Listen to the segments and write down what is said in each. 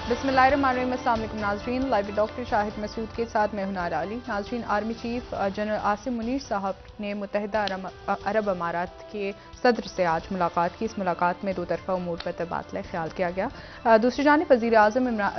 बिस्मिल्लाहिर्रहमानिर्रहीम। अस्सलाम वालेकुम नाज़रीन, लाइव डॉक्टर शाहिद मसूद के साथ मैं हूं नारा अली। नाज़रीन, army chief general Asim Munir साहब ने मुत्तहिदा अरब अमारात के सदर से आज मुलाकात की। इस मुलाकात में दो तरफ़ा उमूर पर तबादला ख्याल किया गया। दूसरी जानिब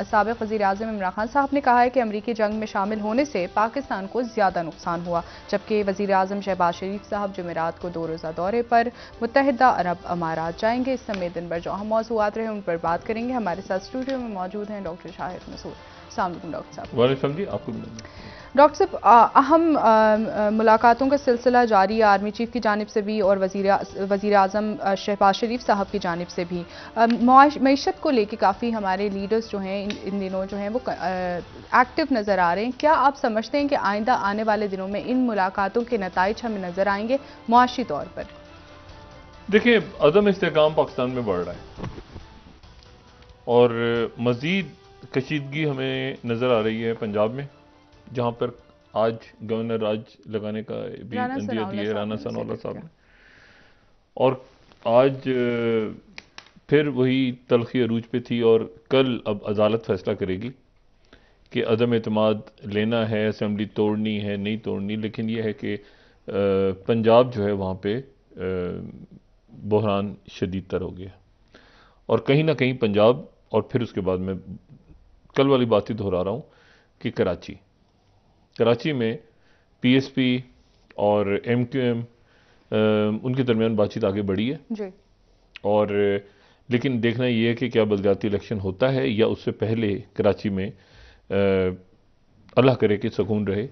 साबिक़ वज़ीर आज़म इमरान खान साहब ने कहा है कि अमरीकी जंग में शामिल होने से पाकिस्तान को ज़्यादा नुकसान हुआ, जबकि वज़ीर आज़म शहबाज शरीफ साहब जुमेरात को 2 रोज़ा दौरे पर मुत्तहिदा अरब अमारात जाएंगे। इस समेत दिन भर जो अहम मौज़ूआत रहे उन पर बात करेंगे। हमारे साथ स्टूडियो में मौजूद हैं डॉक्टर शाहिद मसूद। अस्सलाम वालेकुम डॉक्टर साहब। वालेकुम जी, आपको डॉक्टर साहब, अहम मुलाकातों का सिलसिला जारी है आर्मी चीफ की जानिब से भी और वज़ीर आज़म शहबाज शरीफ साहब की जानिब से भी। मईशत को लेकर काफ़ी हमारे लीडर्स जो हैं इन दिनों जो हैं वो एक्टिव नज़र आ रहे हैं। क्या आप समझते हैं कि आइंदा आने वाले दिनों में इन मुलाकातों के नताइज हमें नज़र आएंगे मुआशी तौर पर? देखिए, अदम इस्तेहकाम पाकिस्तान में बढ़ रहा है और मज़ीद कशीदगी हमें नज़र आ रही है पंजाब में, जहाँ पर आज गवर्नर राज लगाने का भी अंदिया दी है राना सनाउल्लाह साहब ने। और आज फिर वही तलखी अरूज पे थी और कल अब अदालत फैसला करेगी कि अदम एतमाद लेना है, असेंबली तोड़नी है, नहीं तोड़नी। लेकिन यह है कि पंजाब जो है वहाँ पे बहरान शदीद तर हो गया और कहीं ना कहीं पंजाब, और फिर उसके बाद मैं कल वाली बात ही दोहरा रहा हूँ कि कराची में पीएसपी और एमक्यूएम उनके दरमियान बातचीत आगे बढ़ी है जी। और लेकिन देखना यह है कि क्या बलदियाती इलेक्शन होता है या उससे पहले कराची में अल्लाह करे कि सुकून रहे।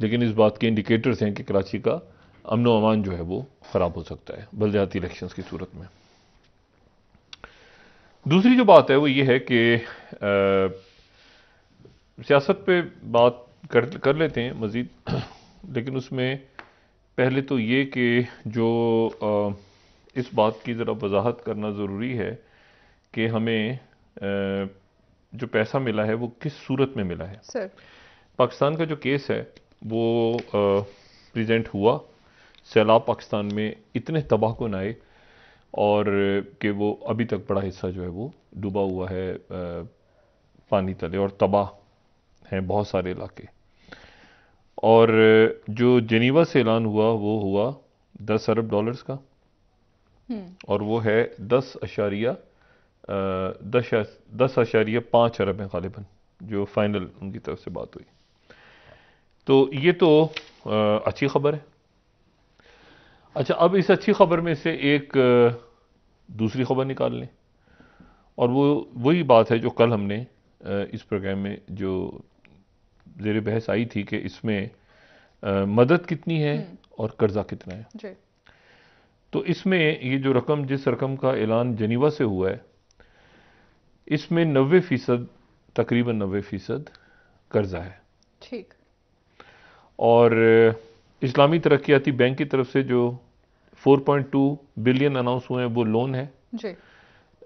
लेकिन इस बात के इंडिकेटर्स हैं कि कराची का अमन व अमान जो है वो ख़राब हो सकता है बलदियाती इलेक्शंस की सूरत में। दूसरी जो बात है वो ये है कि सियासत पे बात कर लेते हैं मज़ीद, लेकिन उसमें पहले तो ये कि जो इस बात की ज़रा वजाहत करना ज़रूरी है कि हमें जो पैसा मिला है वो किस सूरत में मिला है। सर, पाकिस्तान का जो केस है वो प्रेजेंट हुआ, सैलाब पाकिस्तान में इतने तबाह कुन आए और कि वो अभी तक बड़ा हिस्सा जो है वो डूबा हुआ है पानी तले और तबाह हैं बहुत सारे इलाके। और जो जेनीवा से ऐलान हुआ वो हुआ 10 अरब डॉलर्स का और वो है 10.5 अरब है गालिबन, जो फाइनल उनकी तरफ से बात हुई। तो ये तो अच्छी खबर है। अच्छा, अब इस अच्छी खबर में से एक दूसरी खबर निकाल लें और वो वही बात है जो कल हमने इस प्रोग्राम में जो ज़ेर बहस आई थी कि इसमें मदद कितनी है और कर्जा कितना है जी। तो इसमें ये जो रकम, जिस रकम का ऐलान जेनीवा से हुआ है, इसमें 90%, तकरीबन 90% कर्जा है। ठीक। और इस्लामी तरक्याती बैंक की तरफ से जो 4.2 बिलियन अनाउंस हुए हैं वो लोन है जी।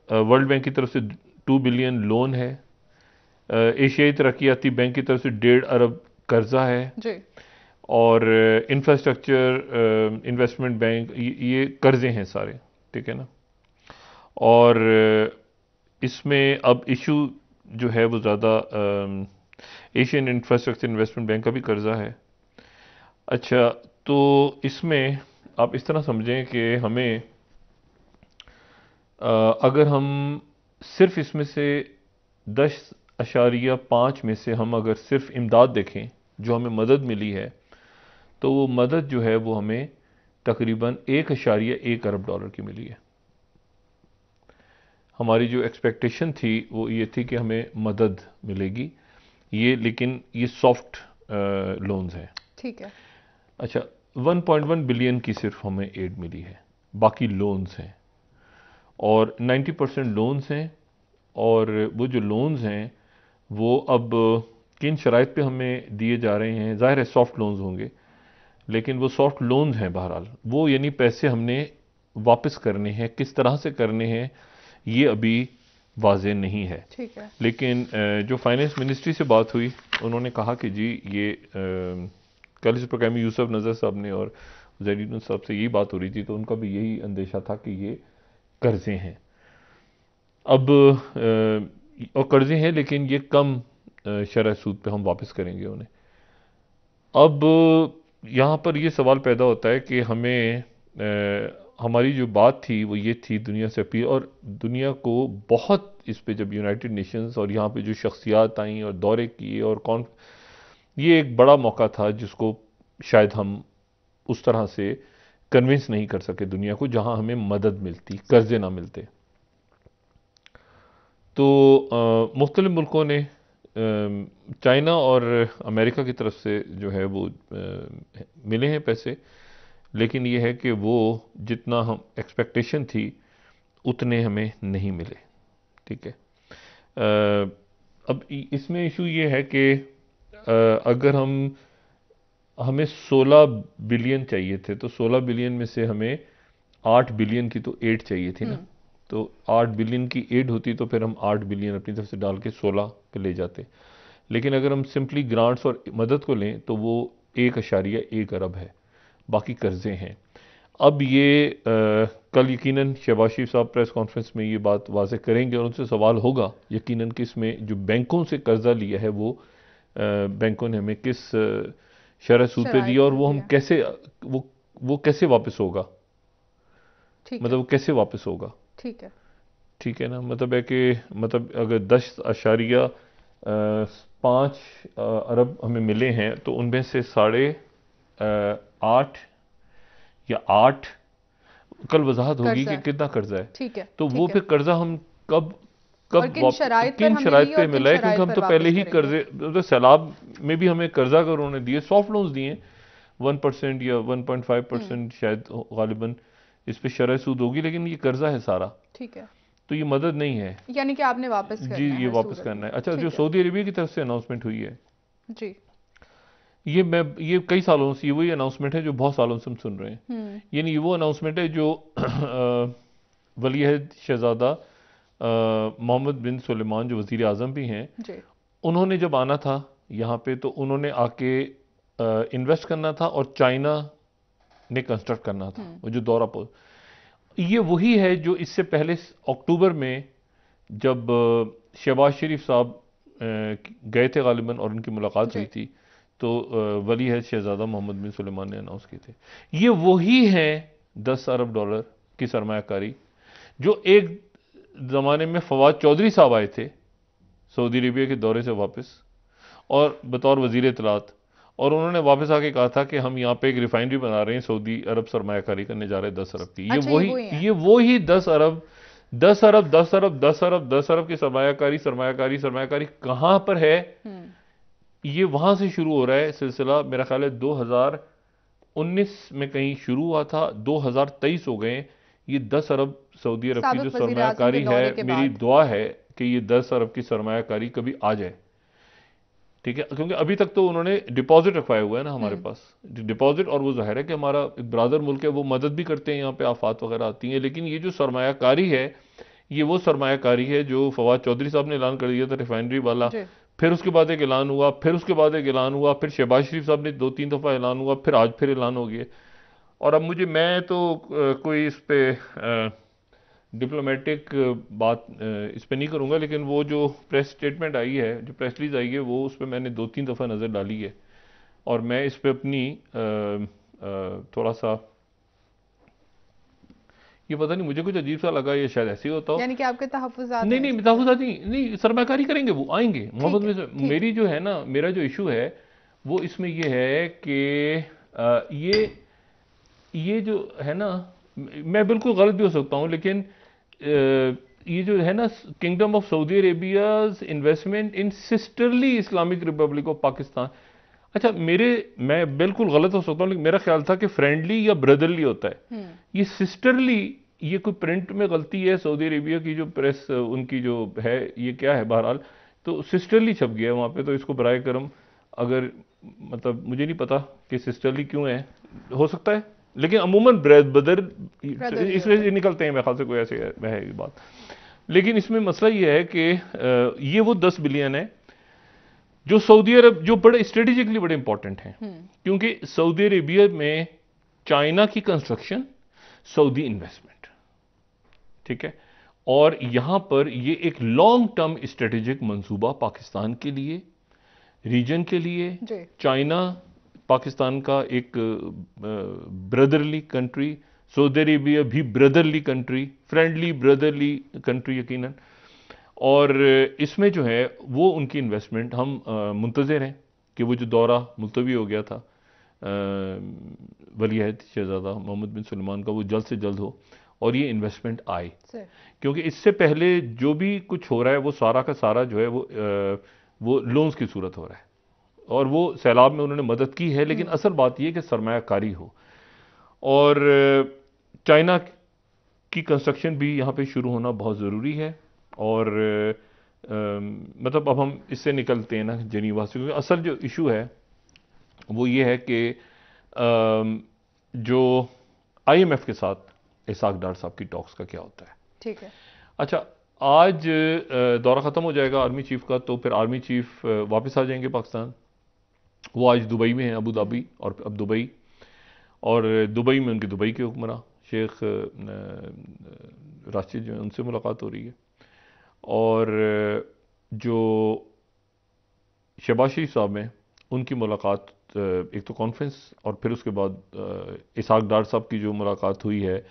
वर्ल्ड बैंक की तरफ से 2 बिलियन लोन है। एशियाई तरक्याती बैंक की तरफ से 1.5 अरब कर्जा है जी। और इंफ्रास्ट्रक्चर इन्वेस्टमेंट बैंक, ये कर्जे हैं सारे, ठीक है ना। और इसमें अब इशू जो है वो ज़्यादा एशियन इंफ्रास्ट्रक्चर इन्वेस्टमेंट बैंक का भी कर्जा है। अच्छा, तो इसमें आप इस तरह समझें कि हमें अगर हम सिर्फ इसमें से 10.5 में से हम अगर सिर्फ इमदाद देखें जो हमें मदद मिली है, तो वो मदद जो है वो हमें तकरीबन 1.1 अरब डॉलर की मिली है। हमारी जो एक्सपेक्टेशन थी वो ये थी कि हमें मदद मिलेगी ये, लेकिन ये सॉफ्ट लोन्स हैं, ठीक है। अच्छा, 1.1 बिलियन की सिर्फ हमें एड मिली है, बाकी लोन्स हैं और 90% लोन्स हैं। और वो जो लोन्स हैं वो अब किन शराइत पे हमें दिए जा रहे हैं, ज़ाहिर है सॉफ्ट लोन्स होंगे, लेकिन वो सॉफ्ट लोन्स हैं बहरहाल। वो यानी पैसे हमने वापस करने हैं, किस तरह से करने हैं ये अभी वाज़ेह नहीं है। ठीक है। लेकिन जो फाइनेंस मिनिस्ट्री से बात हुई उन्होंने कहा कि जी ये कल इस प्रोग्राम में यूसुफ नज़र साहब ने और जैनुद्दीन साहब से यही बात हो रही थी, तो उनका भी यही अंदेशा था कि ये कर्जे हैं। अब और कर्जे हैं, लेकिन ये कम शरह सूद पे हम वापस करेंगे उन्हें। अब यहाँ पर ये सवाल पैदा होता है कि हमें हमारी जो बात थी वो ये थी दुनिया से अपील, और दुनिया को बहुत इस पे जब यूनाइटेड नेशंस और यहाँ पे जो शख्सियात आई और दौरे किए और कौन, ये एक बड़ा मौका था जिसको शायद हम उस तरह से कन्विंस नहीं कर सके दुनिया को, जहां हमें मदद मिलती, कर्जे ना मिलते। तो मुख्तलिफ मुल्कों ने, चाइना और अमेरिका की तरफ से जो है वो मिले हैं पैसे, लेकिन ये है कि वो जितना हम एक्सपेक्टेशन थी उतने हमें नहीं मिले। ठीक है। अब इसमें इशू ये है कि अगर हमें 16 बिलियन चाहिए थे, तो 16 बिलियन में से हमें 8 बिलियन की तो एड चाहिए थी ना। तो 8 बिलियन की एड होती तो फिर हम 8 बिलियन अपनी तरफ से डाल के 16 पे ले जाते। लेकिन अगर हम सिंपली ग्रांट्स और मदद को लें तो वो 1.1 अरब है, बाकी कर्जे हैं। अब ये कल यकीनन शहबाज शरीफ साहब प्रेस कॉन्फ्रेंस में ये बात वाज़ेह करेंगे और उनसे सवाल होगा यकीनन कि इसमें जो बैंकों से कर्जा लिया है वो बैंकों ने हमें किस शरह सूद पे दिया और वो हम कैसे, वो कैसे वापस होगा, मतलब वो कैसे वापस होगा। ठीक है, ठीक है ना। मतलब है कि मतलब अगर 10.5 अरब हमें मिले हैं तो उनमें से 8.5 या 8 कल वजाहत होगी कि कितना कर्जा है। ठीक है। तो वो फिर कर्जा हम कब किन शराइत पे मिला है, क्योंकि हम तो पहले ही कर्जे, तो सैलाब में भी हमें कर्जा कर उन्होंने दिए, सॉफ्ट लोन्स दिए 1% या 1.5% शायद गालिबन इस पे शरह सूद होगी, लेकिन ये कर्जा है सारा। ठीक है। तो ये मदद नहीं है, यानी कि आपने वापस करना है। जी, ये वापस करना है। अच्छा, जो सऊदी अरेबिया की तरफ से अनाउंसमेंट हुई है जी, ये कई सालों से, ये वही अनाउंसमेंट है जो बहुत सालों से हम सुन रहे हैं। यानी ये वो अनाउंसमेंट है जो वलीअहद शहजादा मोहम्मद बिन सुलेमान जो वजीर आजम भी हैं, उन्होंने जब आना था यहाँ पे तो उन्होंने आके इन्वेस्ट करना था और चाइना ने कंस्ट्रक्ट करना था वो जो दौरा पर। ये वही है जो इससे पहले अक्टूबर में जब शहबाज शरीफ साहब गए थे गालिबन और उनकी मुलाकात हुई थी, तो वलीअहद शहजादा मोहम्मद बिन सुलेमान ने अनाउंस किए थे। ये वही है 10 अरब डॉलर की सरमायाकारी जो एक ज़माने में फवाद चौधरी साहब आए थे सऊदी अरेबिया के दौरे से वापस और बतौर वजीर इत्तलात, और उन्होंने वापस आके कहा था कि हम यहाँ पे एक रिफाइनरी बना रहे हैं, सऊदी अरब सरमायाकारी करने जा रहे हैं 10 अरब की। ये वही 10 अरब की सरमायाकारी कहाँ पर है? ये वहां से शुरू हो रहा है सिलसिला। मेरा ख्याल है 2019 में कहीं शुरू हुआ था, 2023 हो गए। ये 10 अरब सऊदी अरब की जो सरमायाकारी है, मेरी दुआ है कि ये 10 अरब की सरमायाकारी कभी आ जाए। ठीक है, क्योंकि अभी तक तो उन्होंने डिपॉजिट रखवाया हुआ है ना हमारे पास, डिपॉजिट, और वो जाहिर है कि हमारा एक ब्रादर मुल्क है, वो मदद भी करते हैं, यहाँ पे आफात वगैरह आती हैं। लेकिन ये जो सरमायाकारी है, ये वो सरमायाकारी है जो फवाद चौधरी साहब ने ऐलान कर दिया था रिफाइनरी वाला, फिर उसके बाद एक ऐलान हुआ, फिर उसके बाद एक ऐलान हुआ, फिर शहबाज शरीफ साहब ने 2-3 दफ़ा ऐलान हुआ, फिर आज फिर ऐलान हो गया। और अब मैं तो कोई इस पे डिप्लोमेटिक बात इस पे नहीं करूंगा, लेकिन वो जो प्रेस स्टेटमेंट आई है, जो प्रेस रिलीज आई है, वो उस पर मैंने 2-3 दफ़ा नज़र डाली है और मैं इस पे अपनी थोड़ा सा, ये पता नहीं मुझे कुछ अजीब सा लगा, ये शायद ऐसे ही होता हो। यानी कि आपके तहफ़्फ़ुज़ात नहीं, तहफ़्फ़ुज़ात नहीं, सरमायाकारी करेंगे, वो आएंगे मोहम्मद में। मेरी जो है ना, मेरा जो इशू है वो इसमें ये है कि ये जो है ना, मैं बिल्कुल गलत भी हो सकता हूं, लेकिन ये जो है ना, kingdom of Saudi Arabia's investment in sisterly Islamic republic of Pakistan. अच्छा, मैं बिल्कुल गलत हो सकता हूं, लेकिन मेरा ख्याल था कि फ्रेंडली या ब्रदरली होता है। ये सिस्टरली, ये कोई प्रिंट में गलती है, सऊदी अरेबिया की जो प्रेस उनकी जो है, ये क्या है, बहरहाल तो सिस्टरली छप गया वहां पे। तो इसको बराए करम, अगर मतलब मुझे नहीं पता कि सिस्टरली क्यों है, हो सकता है, लेकिन अमूमन ब्रदर इसमें निकलते हैं, मेरे ख्याल से कोई ऐसे है ये बात। लेकिन इसमें मसला ये है कि ये वो 10 बिलियन है जो सऊदी अरब, जो बड़े स्ट्रेटेजिकली बड़े इंपॉर्टेंट हैं, क्योंकि सऊदी अरेबिया में चाइना की कंस्ट्रक्शन, सऊदी इन्वेस्टमेंट, ठीक है, और यहां पर ये एक लॉन्ग टर्म स्ट्रेटेजिक मंसूबा पाकिस्तान के लिए, रीजन के लिए, चाइना पाकिस्तान का एक ब्रदरली कंट्री, सऊदी अरेबिया भी brotherly country, friendly brotherly country यकीनन, और इसमें जो है वो उनकी इन्वेस्टमेंट हम मुंतज़िर हैं कि वो जो दौरा मुलतवी हो गया था वली अहद शहजादा मोहम्मद बिन सलमान का, वो जल्द से जल्द हो और ये इन्वेस्टमेंट आए, क्योंकि इससे पहले जो भी कुछ हो रहा है वो सारा का सारा जो है वो लोन्स की सूरत हो रहा है, और वो सैलाब में उन्होंने मदद की है, लेकिन असल बात यह कि सरमायाकारी हो। और चाइना की कंस्ट्रक्शन भी यहाँ पे शुरू होना बहुत ज़रूरी है। और मतलब अब हम इससे निकलते हैं ना जेनीवा से, क्योंकि असल जो इशू है वो ये है कि जो IMF के साथ इसाक डार साहब की टॉक्स का क्या होता है। ठीक है। अच्छा, आज दौरा ख़त्म हो जाएगा आर्मी चीफ का, तो फिर आर्मी चीफ वापस आ जाएंगे पाकिस्तान। वो आज दुबई में हैं, अबू धाबी, और अब दुबई, और दुबई में उनके दुबई के हुक्मरां शेख राशिद जो है उनसे मुलाकात हो रही है। और जो शहबाज शरीफ साहब हैं उनकी मुलाकात एक तो कॉन्फ्रेंस, और फिर उसके बाद इसाक डार साहब की जो मुलाकात हुई है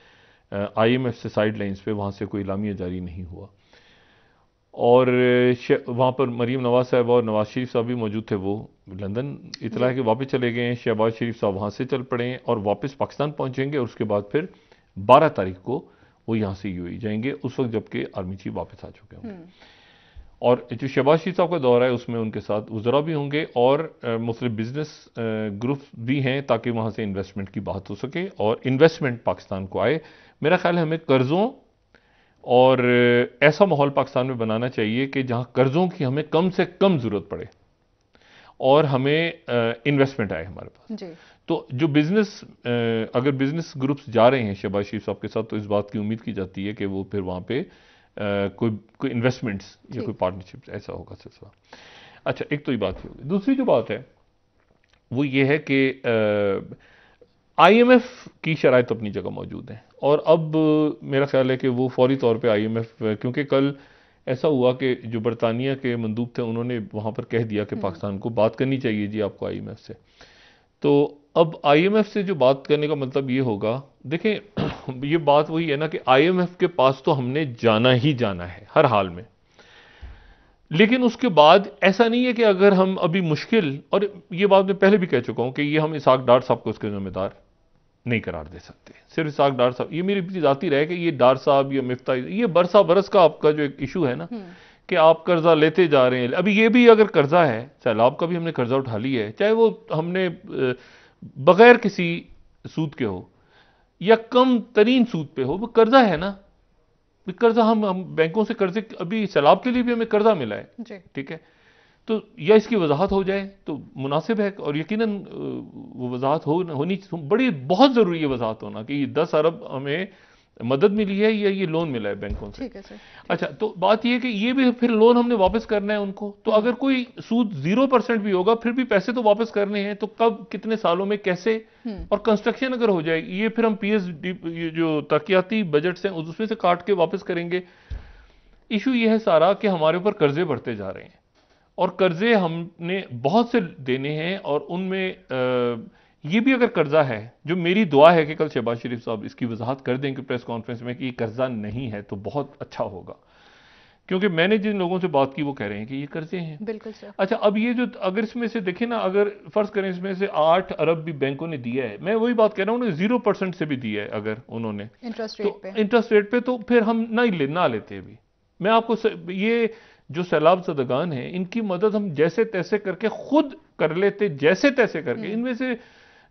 IMF से साइड लाइन्स पे, वहाँ से कोई इलामिया जारी नहीं हुआ। और वहाँ पर मरीम नवाज साहब और नवाज शरीफ साहब भी मौजूद थे, वो लंदन इतला है कि वापस चले गए हैं। शहबाज शरीफ साहब वहाँ से चल पड़े हैं और वापस पाकिस्तान पहुँचेंगे, और उसके बाद फिर 12 तारीख को वो यहाँ से UAE जाएंगे, उस वक्त जबकि आर्मी चीफ वापस आ चुके होंगे। और जो शहबाज शरीफ साहब का दौरा है उसमें उनके साथ वज़रा भी होंगे और मुख्तलिफ बिजनेस ग्रुप भी हैं, ताकि वहाँ से इन्वेस्टमेंट की बात हो सके और इन्वेस्टमेंट पाकिस्तान को आए। मेरा ख्याल है हमें कर्ज़ों और ऐसा माहौल पाकिस्तान में बनाना चाहिए कि जहाँ कर्ज़ों की हमें कम से कम ज़रूरत पड़े और हमें इन्वेस्टमेंट आए हमारे पास जी। तो जो बिजनेस अगर बिजनेस ग्रुप्स जा रहे हैं शहबाज शरीफ साहब के साथ, तो इस बात की उम्मीद की जाती है कि वो फिर वहाँ पे कोई इन्वेस्टमेंट्स या कोई पार्टनरशिप ऐसा होगा सिलसिला। अच्छा, एक तो ये बात होगी। दूसरी जो बात है वो ये है कि IMF की शराइत अपनी जगह मौजूद है, और अब मेरा ख्याल है कि वो फौरी तौर पे IMF, क्योंकि कल ऐसा हुआ कि जो बरतानिया के मंदूब थे उन्होंने वहाँ पर कह दिया कि पाकिस्तान को बात करनी चाहिए जी आपको IMF से। तो अब IMF से जो बात करने का मतलब ये होगा, देखें ये बात वही है ना कि IMF के पास तो हमने जाना ही जाना है हर हाल में, लेकिन उसके बाद ऐसा नहीं है कि अगर हम अभी मुश्किल, और ये बात मैं पहले भी कह चुका हूं कि ये हम इसाक डार साहब को उसके जिम्मेदार नहीं करार दे सकते, सिर्फ इसाक डार साहब, ये मेरी जाती रहे कि ये डार साहब या मिफ्ता, ये बरसा बरस का आपका जो एक इशू है ना कि आप कर्जा लेते जा रहे हैं। अभी ये भी अगर कर्जा है, सैलाब का भी हमने कर्जा उठा लिया है, चाहे वो हमने बगैर किसी सूद के हो या कम तरीन सूद पे हो, वो कर्जा है ना। कर्जा हम बैंकों से कर्जे, अभी सैलाब के लिए भी हमें कर्जा मिला है, ठीक है, तो या इसकी वजाहत हो जाए तो मुनासिब है, और यकीनन वो वजाहत होनी बड़ी बहुत जरूरी है वजाहत होना कि 10 अरब हमें मदद मिली है या ये लोन मिला है बैंकों से। ठीक है सर। अच्छा, तो बात ये है कि ये भी फिर लोन हमने वापस करना है उनको, तो अगर कोई सूद 0% भी होगा फिर भी पैसे तो वापस करने हैं, तो कब, कितने सालों में, कैसे, और कंस्ट्रक्शन अगर हो जाए ये फिर हम PSD जो तरक्याती बजट हैं उसमें से काट के वापस करेंगे। इशू ये है सारा कि हमारे ऊपर कर्जे बढ़ते जा रहे हैं, और कर्जे हमने बहुत से देने हैं, और उनमें ये भी अगर कर्जा है, जो मेरी दुआ है कि कल शहबाज शरीफ साहब इसकी वजाहत कर दें कि प्रेस कॉन्फ्रेंस में कि ये कर्जा नहीं है, तो बहुत अच्छा होगा, क्योंकि मैंने जिन लोगों से बात की वो कह रहे हैं कि ये कर्जे हैं। बिल्कुल सर। अच्छा, अब ये जो अगर इसमें से देखें ना, अगर फर्ज करें इसमें से 8 अरब भी बैंकों ने दिया है, मैं वही बात कह रहा हूँ, 0% से भी दिया है अगर उन्होंने इंटरेस्ट रेट पे, तो फिर हम ना लेते भी। मैं आपको ये जो सैलाब ज़दगान है इनकी मदद हम जैसे तैसे करके खुद कर लेते, जैसे तैसे करके। इनमें से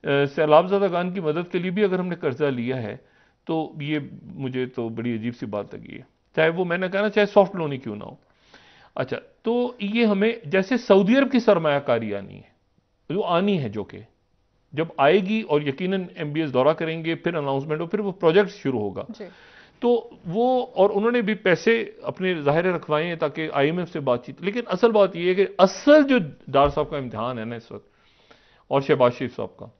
सैलाब ज़दगान की मदद के लिए भी अगर हमने कर्जा लिया है, तो ये मुझे तो बड़ी अजीब सी बात लगी है, चाहे वो मैंने कहा ना, चाहे सॉफ्ट लोन ही क्यों ना हो। अच्छा, तो ये हमें जैसे सऊदी अरब की सरमायाकारी आनी है, जो आनी है, जो कि जब आएगी और यकीनन MBS दौरा करेंगे, फिर अनाउंसमेंट हो, फिर वो प्रोजेक्ट शुरू होगा, तो वो, और उन्होंने भी पैसे अपने ज़ाहिर रखवाए हैं ताकि IMF से बातचीत। लेकिन असल बात यह है कि असल जो डार साहब का इम्तिहान है ना इस वक्त, और शहबाज शरीफ साहब का,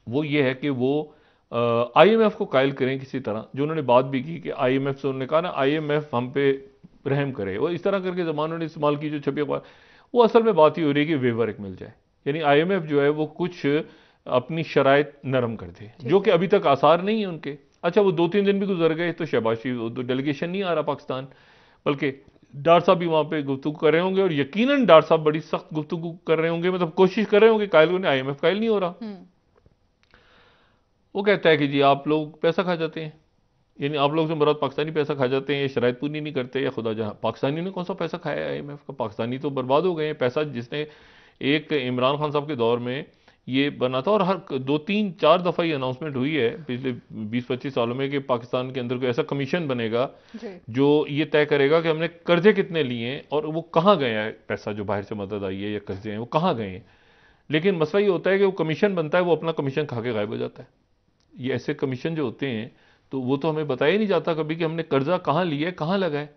वो ये है कि वो IMF को कायल करें किसी तरह, जो उन्होंने बात भी की कि IMF से उन्होंने कहा ना IMF हम पे रहम करे, और इस तरह करके जमानों ने इस्तेमाल की जो छपी अखबार, वो असल में बात ही हो रही है कि वेवर एक मिल जाए, यानी IMF जो है वो कुछ अपनी शराइत नरम कर दे, जो कि अभी तक आसार नहीं है उनके। अच्छा, वो 2-3 दिन भी गुजर गए तो शहबाज तो डेलीगेशन नहीं आ रहा पाकिस्तान, बल्कि डार साहब भी वहां पे गुफ्तगू कर रहे होंगे, और यकीनन डार साहब बड़ी सख्त गुफ्तगू कर रहे होंगे, मतलब कोशिश कर रहे होंगे कायल होने, IMF कायल नहीं हो रहा। वो कहता है कि जी आप लोग पैसा खा जाते हैं, यानी आप लोग से मुराद पाकिस्तानी पैसा खा जाते हैं, ये शराइत पूरी नहीं करते, या खुदा जहां पाकिस्तानी ने कौन सा पैसा खाया है IMF का, पाकिस्तानी तो बर्बाद हो गए हैं। पैसा जिसने एक इमरान खान साहब के दौर में ये बना था, और हर 2-3-4 दफ़ा ये अनाउंसमेंट हुई है पिछले 20-25 सालों में कि पाकिस्तान के अंदर कोई ऐसा कमीशन बनेगा जो ये तय करेगा कि हमने कर्जे कितने लिए हैं और वो कहाँ गया है, पैसा जो बाहर से मदद आई है या कर्जे हैं वो कहाँ गए हैं। लेकिन मसला ये होता है कि वो कमीशन बनता है, वो अपना कमीशन खा के गायब हो जाता है। ये ऐसे कमीशन जो होते हैं तो वो तो हमें बताया ही नहीं जाता कभी कि हमने कर्जा कहाँ लिया है, कहाँ लगा है।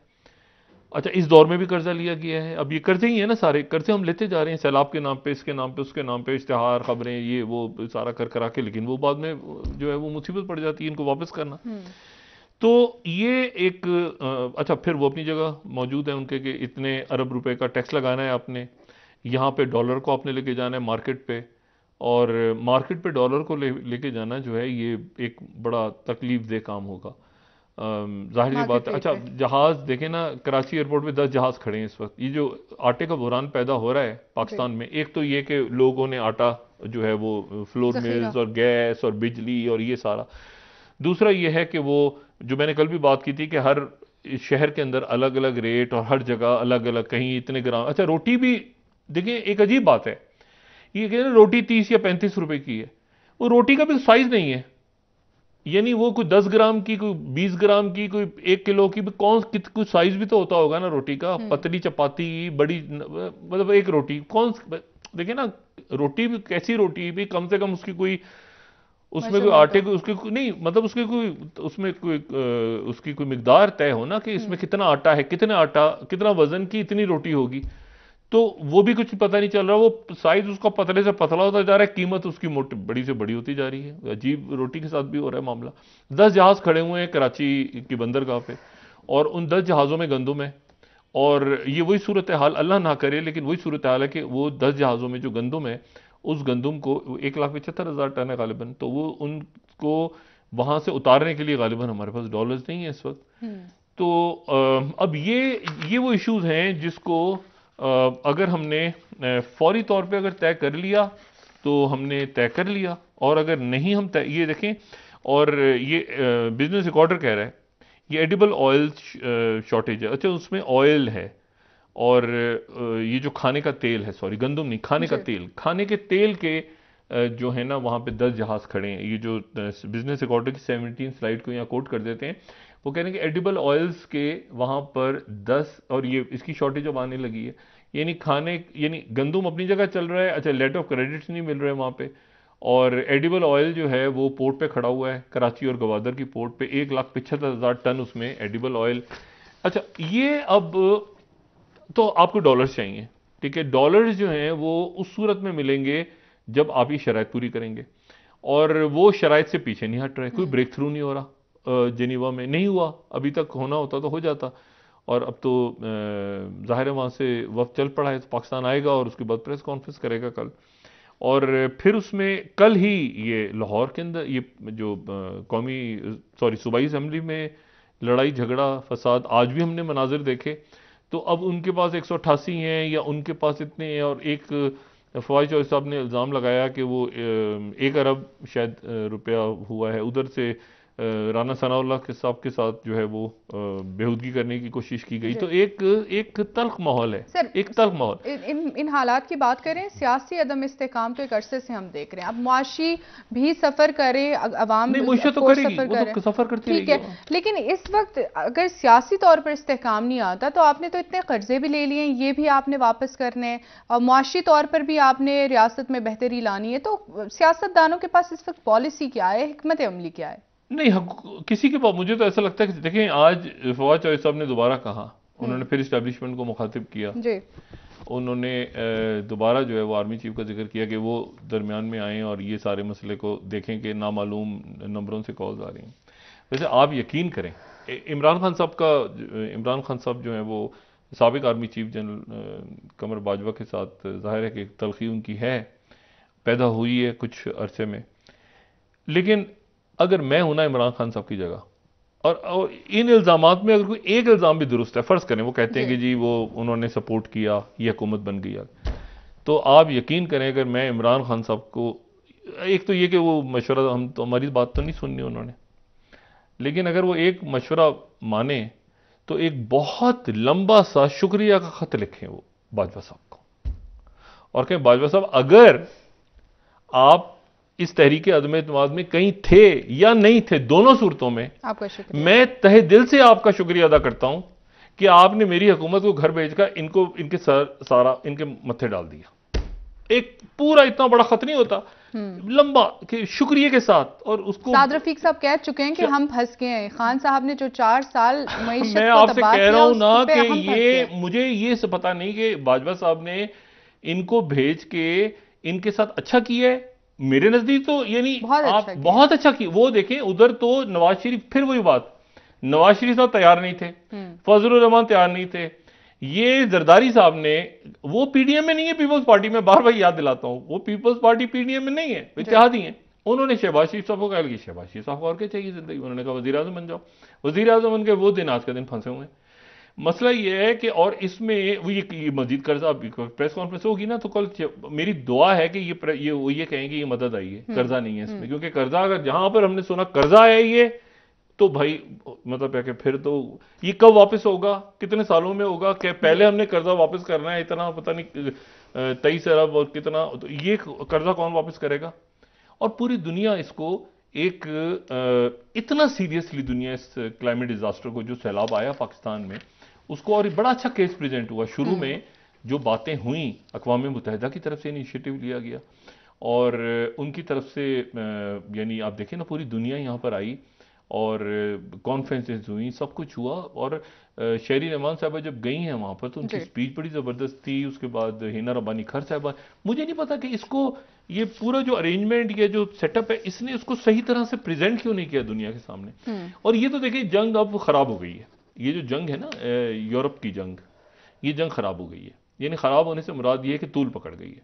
अच्छा, इस दौर में भी कर्जा लिया गया है, अब ये कर्जे ही है ना, सारे कर्जे हम लेते जा रहे हैं, सैलाब के नाम पे, इसके नाम पे, उसके नाम पे, इश्तिहार, खबरें, ये वो सारा कर करा के, लेकिन वो बाद में जो है वो मुसीबत पड़ जाती है इनको वापस करना। तो ये एक अच्छा, फिर वो अपनी जगह मौजूद है उनके कि इतने अरब रुपए का टैक्स लगाना है आपने, यहाँ पे डॉलर को आपने लेके जाना है मार्केट पे, और मार्केट पे डॉलर को लेके जाना जो है ये एक बड़ा तकलीफ दे काम होगा, जाहिर सी बात है। अच्छा, जहाज देखें ना, कराची एयरपोर्ट पे 10 जहाज खड़े हैं इस वक्त। ये जो आटे का बुहरान पैदा हो रहा है पाकिस्तान में, एक तो ये कि लोगों ने आटा जो है वो फ्लोर मिल्स और गैस और बिजली और ये सारा, दूसरा ये है कि वो जो मैंने कल भी बात की थी कि हर शहर के अंदर अलग अलग रेट और हर जगह अलग अलग, कहीं इतने ग्राम। अच्छा, रोटी भी देखिए एक अजीब बात है, ये कहते हैं रोटी 30 या 35 रुपए की है, वो रोटी का भी साइज नहीं है, यानी वो कोई 10 ग्राम की, कोई 20 ग्राम की, कोई 1 किलो की, कौन कुछ साइज भी तो होता होगा ना रोटी का, पतली चपाती बड़ी, मतलब एक रोटी कौन, देखिए ना रोटी भी कैसी रोटी भी, कम से कम उसकी कोई, उसमें कोई आटे को उसकी नहीं, मतलब उसकी कोई, उसमें कोई उसकी कोई मिकदार तय हो ना कि इसमें कितना आटा है, कितना वजन की इतनी रोटी होगी, तो वो भी कुछ पता नहीं चल रहा, वो साइज उसका पतले से पतला होता जा रहा है, कीमत उसकी मोटी बड़ी से बड़ी होती जा रही है। अजीब रोटी के साथ भी हो रहा है मामला। 10 जहाज खड़े हुए हैं कराची की बंदरगाह पे, और उन 10 जहाज़ों में गंदुम है, और ये वही सूरत हाल, अल्लाह ना करे लेकिन वही सूरत हाल है कि वो 10 जहाज़ों में जो गंदुम है, उस गंदुम को 1,75,000 टन है गालिबन, तो वो उनको वहां से उतारने के लिए गालिबन हमारे पास डॉलर्स नहीं है इस वक्त। तो अब ये वो इश्यूज हैं जिसको अगर हमने फौरी तौर पे अगर तय कर लिया तो हमने तय कर लिया, और अगर नहीं हम तय, ये देखें, और ये बिजनेस रिकॉर्डर कह रहा है ये एडिबल ऑयल शॉर्टेज है। अच्छा, उसमें ऑयल है, और ये जो खाने का तेल है, सॉरी गंदम नहीं, खाने का तेल, खाने के तेल के जो है ना वहाँ पे 10 जहाज खड़े हैं। ये जो बिजनेस रिकॉर्डर की 17 स्लाइड को यहाँ कोट कर देते हैं, वो कह रहे हैं कि एडिबल ऑयल्स के वहाँ पर 10, और ये इसकी शॉर्टेज अब आने लगी है, यानी गंदम अपनी जगह चल रहा है, अच्छा लेटर ऑफ क्रेडिट्स नहीं मिल रहे वहाँ पे, और एडिबल ऑयल जो है वो पोर्ट पे खड़ा हुआ है कराची और गवादर की पोर्ट पे, 1,75,000 टन उसमें एडिबल ऑयल। अच्छा, ये अब तो आपको डॉलर्स चाहिए, ठीक है, डॉलर्स जो हैं वो उस सूरत में मिलेंगे जब आप ये शराइत पूरी करेंगे, और वो शराइत से पीछे नहीं हट रहे, कोई ब्रेक थ्रू नहीं हो रहा, जेनीवा में नहीं हुआ, अभी तक होना होता तो हो जाता, और अब तो जाहिर है वहाँ से वक्त चल पड़ा है, तो पाकिस्तान आएगा और उसके बाद प्रेस कॉन्फ्रेंस करेगा कल, और फिर उसमें कल ही ये लाहौर के अंदर ये जो सूबाई असेंबली में लड़ाई झगड़ा फसाद, आज भी हमने मनाजिर देखे, तो अब उनके पास 188 हैं या उनके पास इतने हैं, और एक फवाद चौधरी साहब ने इल्ज़ाम लगाया कि वो 1 अरब शायद रुपया हुआ है, उधर से राना सनाउल्लाह के साहब के साथ जो है वो बेहूदगी करने की कोशिश की गई। तो एक तल्ख माहौल है सर, एक तल्ख माहौल। इन हालात की बात करें, सियासी अदम इस्तेकाम तो एक अरसे से हम देख रहे हैं, अब मुआशी भी सफर करे, अवाम नहीं मुआशी तो करेगी, वो तो सफर करती ठीक है, लेकिन इस वक्त अगर सियासी तौर पर इस्तेकाम नहीं आता तो आपने तो इतने कर्जे भी ले लिए, ये भी आपने वापस करने, और मुआशी तौर पर भी आपने रियासत में बेहतरी लानी है, तो सियासतदानों के पास इस वक्त पॉलिसी क्या है, हिकमत अमली क्या है? नहीं, किसी के पास, मुझे तो ऐसा लगता है कि देखें, आज फवाद चौधरी साहब ने दोबारा कहा, उन्होंने फिर इस्टेब्लिशमेंट को मुखातिब किया जी, उन्होंने दोबारा जो है वो आर्मी चीफ का जिक्र किया कि वो दरमियान में आएँ और ये सारे मसले को देखें कि नामालूम नंबरों से कॉल्स आ रही हैं। वैसे आप यकीन करें, इमरान खान साहब जो हैं वो साबिक आर्मी चीफ जनरल कमर बाजवा के साथ जाहिर है कि तलखी उनकी है, पैदा हुई है कुछ अरसे में। लेकिन अगर मैं हूं ना इमरान खान साहब की जगह, और इन इल्ज़ामात में अगर कोई एक इल्ज़ाम भी दुरुस्त है, फ़र्ज़ करें वो कहते हैं कि जी वो उन्होंने सपोर्ट किया, ये हुकूमत बन गई, तो आप यकीन करें अगर मैं इमरान खान साहब को, एक तो ये कि वो मशवरा, हम तो हमारी बात तो नहीं सुननी उन्होंने, लेकिन अगर वो एक मशवरा माने तो एक बहुत लंबा सा शुक्रिया का खत लिखें वो बाजवा साहब को और कहें बाजवा साहब अगर आप इस तहरीक अदम एतमाद में कहीं थे या नहीं थे, दोनों सूरतों में मैं तहे दिल से आपका शुक्रिया अदा करता हूं कि आपने मेरी हुकूमत को घर भेजकर इनको इनके सारा इनके मत्थे डाल दिया। एक पूरा इतना बड़ा खत नहीं होता, लंबा कि शुक्रिया के साथ। और उसको साद रफीक साहब कह चुके हैं कि हम फंस गए हैं, खान साहब ने जो 4 साल मईशत मैं आपसे कह रहा हूं ना कि ये मुझे ये पता नहीं कि बाजवा साहब ने इनको भेज के इनके साथ अच्छा किया है। मेरे नजदीक तो यानी आप बहुत अच्छा किया। वो देखें उधर तो नवाज शरीफ, फिर वही बात, नवाज शरीफ साहब तैयार नहीं थे, फजलुर रहमान तैयार नहीं थे, ये जरदारी साहब ने, वो पीडीएम में नहीं है, पीपल्स पार्टी में, बार बार याद दिलाता हूं, वो पीपल्स पार्टी पीडीएम में नहीं है, इत्तेहादी हैं। उन्होंने शहबाज शरीफ साहब को कहा कि शहबाज शरीफ साहब को और क्या चाहिए जिंदगी, उन्होंने कहा वजीर आजम बन जाओ। वजीर आजम बन के वो दिन आज का दिन फंसे हुए हैं। मसला ये है कि, और इसमें वो ये मजीद कर्जा, प्रेस कॉन्फ्रेंस होगी ना तो कल मेरी दुआ है कि ये कहेंगे ये मदद आई है, कर्जा नहीं है इसमें, क्योंकि कर्जा अगर जहां पर हमने सुना कर्जा है ये, तो भाई मतलब है कि फिर तो ये कब वापस होगा, कितने सालों में होगा, कि पहले हमने कर्जा वापस करना है इतना पता नहीं 23 अरब और कितना, तो ये कर्जा कौन वापस करेगा। और पूरी दुनिया इसको एक इतना सीरियसली दुनिया इस क्लाइमेट डिजास्टर को, जो सैलाब आया पाकिस्तान में, उसको, और बड़ा अच्छा केस प्रेजेंट हुआ। शुरू में जो बातें हुई अक़वाम मुत्तहिदा की तरफ से इनिशिएटिव लिया गया और उनकी तरफ से, यानी आप देखें ना पूरी दुनिया यहाँ पर आई और कॉन्फ्रेंसेस हुई, सब कुछ हुआ। और शहरी रहमान साहबा जब गई हैं वहाँ पर तो उनकी स्पीच बड़ी ज़बरदस्त थी। उसके बाद हिना रब्बानी खर साहबा, मुझे नहीं पता कि इसको, ये पूरा जो अरेंजमेंट, ये जो सेटअप है, इसने उसको सही तरह से प्रेजेंट क्यों नहीं किया दुनिया के सामने। और ये तो देखिए जंग अब खराब हो गई है, ये जो जंग है ना यूरोप की जंग, ये जंग खराब हो गई है। यानी खराब होने से मुराद ये है कि तूल पकड़ गई है,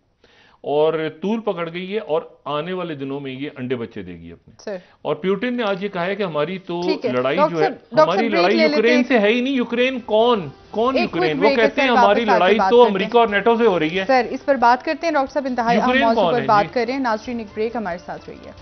और तूल पकड़ गई है और आने वाले दिनों में ये अंडे बच्चे देगी अपने। और पुतिन ने आज ये कहा है कि हमारी तो लड़ाई जो है, हमारी लड़ाई यूक्रेन से है ही नहीं। यूक्रेन कौन यूक्रेन, वो कहते हैं हमारी लड़ाई तो अमेरिका और नेटो से हो रही है। सर इस पर बात करते हैं, डॉक्टर साहब इंतहाई अहम मौजू पर बात कर रहे हैं। नाज़रीन एक ब्रेक, हमारे साथ रहिए।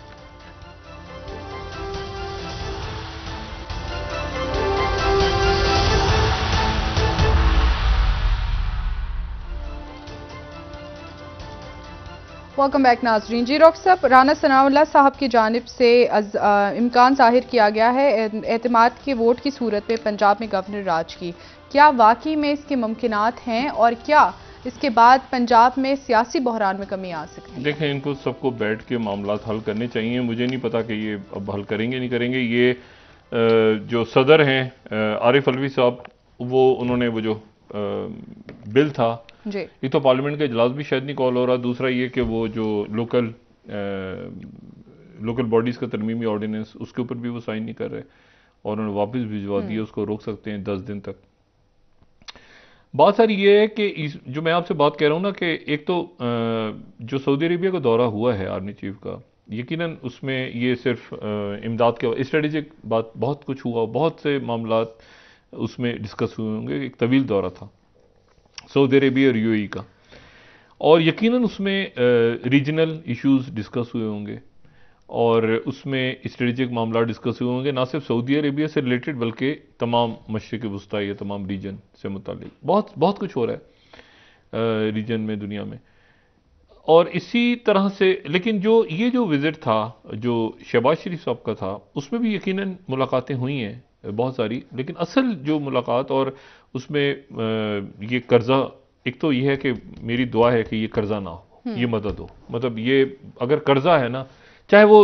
वेलकम बैक नाजरीन। जी डॉक्टर साहब, राना सनाउल्लाह साहब की जानिब से इम्कान जाहिर किया गया है एतमाद के वोट की सूरत में पंजाब में गवर्नर राज की, क्या वाकई में इसके मुमकिनात हैं और क्या इसके बाद पंजाब में सियासी बहरान में कमी आ सकती है? देखें, इनको सबको बैठ के मामला हल करने चाहिए। मुझे नहीं पता कि ये अब हल करेंगे नहीं करेंगे। ये जो सदर हैं आरिफ अलवी साहब, वो उन्होंने वो जो बिल था, एक तो पार्लियामेंट का इजलास भी शायद नहीं कॉल हो रहा, दूसरा ये कि वो जो लोकल बॉडीज का तरमीमी ऑर्डिनेंस, उसके ऊपर भी वो साइन नहीं कर रहे और उन्होंने वापस भिजवा दिए। उसको रोक सकते हैं 10 दिन तक। बात सारी ये है कि जो मैं आपसे बात कह रहा हूँ ना, कि एक तो जो सऊदी अरेबिया का दौरा हुआ है आर्मी चीफ का, यकीनन उसमें ये सिर्फ इमदाद के स्ट्रेटेजिक बात, बहुत कुछ हुआ, बहुत से मामला उसमें डिस्कस हुए होंगे। एक तवील दौरा था सऊदी अरेबिया और यूएई का, और यकीनन उसमें रीजनल इश्यूज डिस्कस हुए होंगे और उसमें स्ट्रेटेजिक मामला डिस्कस हुए होंगे, ना सिर्फ सऊदी अरेबिया से रिलेटेड बल्कि तमाम मशरिक़ वस्ता या तमाम रीजन से मुतालिक बहुत कुछ हो रहा है रीजन में, दुनिया में। और इसी तरह से, लेकिन ये जो विजिट था जो शहबाज शरीफ साहब का था, उसमें भी यकीनन मुलाकातें हुई हैं बहुत सारी, लेकिन असल जो मुलाकात और उसमें ये कर्जा, एक तो ये है कि मेरी दुआ है कि ये कर्जा ना हो, ये मदद हो। मतलब ये अगर कर्जा है ना, चाहे वो